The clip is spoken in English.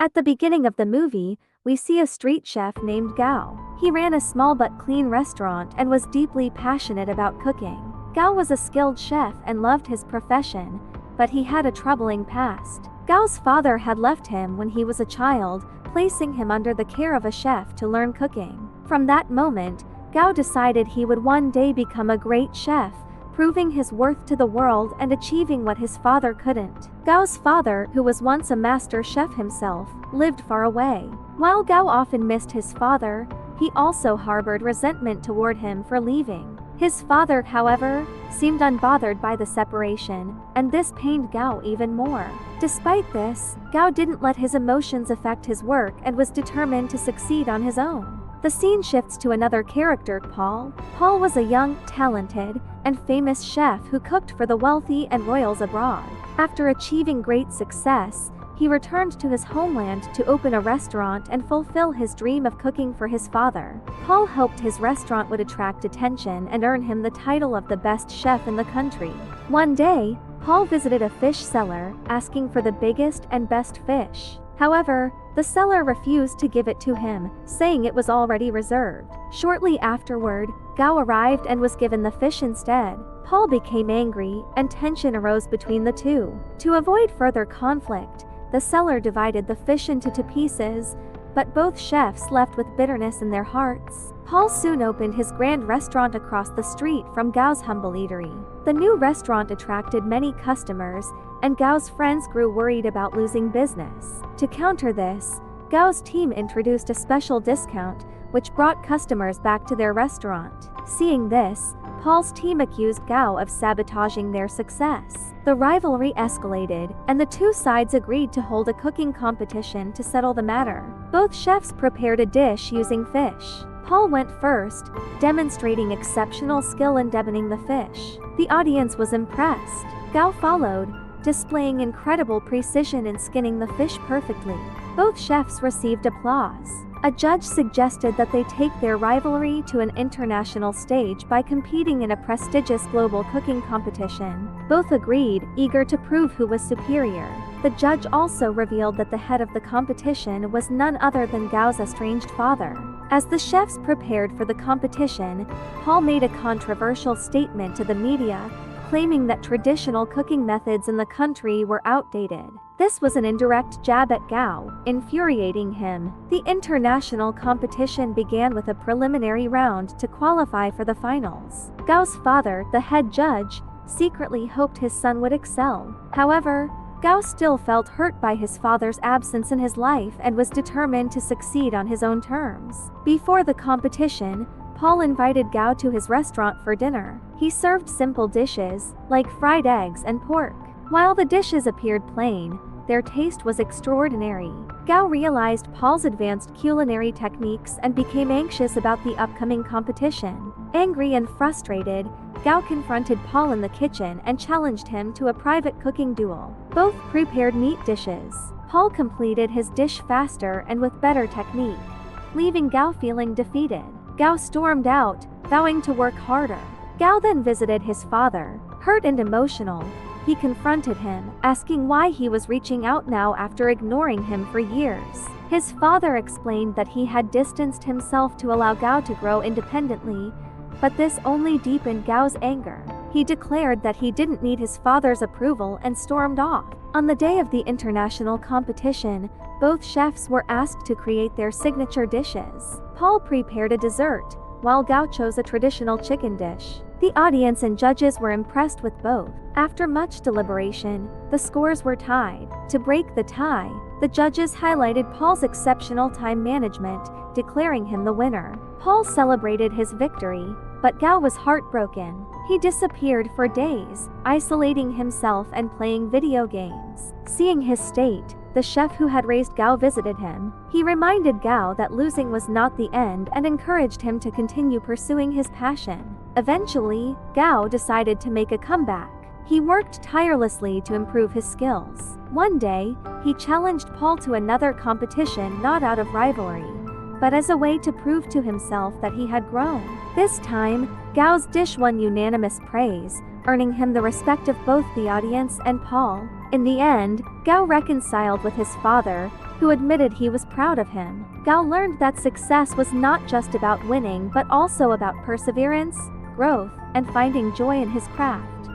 At the beginning of the movie, we see a street chef named Gao. He ran a small but clean restaurant and was deeply passionate about cooking. Gao was a skilled chef and loved his profession, but he had a troubling past. Gao's father had left him when he was a child, placing him under the care of a chef to learn cooking. From that moment, Gao decided he would one day become a great chef, proving his worth to the world and achieving what his father couldn't. Gao's father, who was once a master chef himself, lived far away. While Gao often missed his father, he also harbored resentment toward him for leaving. His father, however, seemed unbothered by the separation, and this pained Gao even more. Despite this, Gao didn't let his emotions affect his work and was determined to succeed on his own. The scene shifts to another character, Paul. Paul was a young, talented, and famous chef who cooked for the wealthy and royals abroad. After achieving great success, he returned to his homeland to open a restaurant and fulfill his dream of cooking for his father. Paul hoped his restaurant would attract attention and earn him the title of the best chef in the country. One day, Paul visited a fish seller, asking for the biggest and best fish. However, the seller refused to give it to him, saying it was already reserved. Shortly afterward, Gao arrived and was given the fish instead. Paul became angry, and tension arose between the two. To avoid further conflict, the seller divided the fish into two pieces, but both chefs left with bitterness in their hearts. Paul soon opened his grand restaurant across the street from Gao's humble eatery. The new restaurant attracted many customers, and Gao's friends grew worried about losing business. To counter this, Gao's team introduced a special discount, which brought customers back to their restaurant. Seeing this, Paul's team accused Gao of sabotaging their success. The rivalry escalated, and the two sides agreed to hold a cooking competition to settle the matter. Both chefs prepared a dish using fish. Paul went first, demonstrating exceptional skill in deboning the fish. The audience was impressed. Gao followed, displaying incredible precision in skinning the fish perfectly. Both chefs received applause. A judge suggested that they take their rivalry to an international stage by competing in a prestigious global cooking competition. Both agreed, eager to prove who was superior. The judge also revealed that the head of the competition was none other than Gao's estranged father. As the chefs prepared for the competition, Paul made a controversial statement to the media, claiming that traditional cooking methods in the country were outdated. This was an indirect jab at Gao, infuriating him. The international competition began with a preliminary round to qualify for the finals. Gao's father, the head judge, secretly hoped his son would excel. However, Gao still felt hurt by his father's absence in his life and was determined to succeed on his own terms. Before the competition, Paul invited Gao to his restaurant for dinner. He served simple dishes, like fried eggs and pork. While the dishes appeared plain, their taste was extraordinary. Gao realized Paul's advanced culinary techniques and became anxious about the upcoming competition. Angry and frustrated, Gao confronted Paul in the kitchen and challenged him to a private cooking duel. Both prepared meat dishes. Paul completed his dish faster and with better technique, leaving Gao feeling defeated. Gao stormed out, vowing to work harder. Gao then visited his father. Hurt and emotional, he confronted him, asking why he was reaching out now after ignoring him for years. His father explained that he had distanced himself to allow Gao to grow independently, but this only deepened Gao's anger. He declared that he didn't need his father's approval and stormed off. On the day of the international competition, both chefs were asked to create their signature dishes. Paul prepared a dessert, while Gao chose a traditional chicken dish. The audience and judges were impressed with both. After much deliberation, the scores were tied. To break the tie, the judges highlighted Paul's exceptional time management, declaring him the winner. Paul celebrated his victory, but Gao was heartbroken. He disappeared for days, isolating himself and playing video games. Seeing his state, the chef who had raised Gao visited him. He reminded Gao that losing was not the end and encouraged him to continue pursuing his passion. Eventually, Gao decided to make a comeback. He worked tirelessly to improve his skills. One day, he challenged Paul to another competition not out of rivalry, but as a way to prove to himself that he had grown. This time, Gao's dish won unanimous praise, earning him the respect of both the audience and Paul. In the end, Gao reconciled with his father, who admitted he was proud of him. Gao learned that success was not just about winning but also about perseverance, growth, and finding joy in his craft.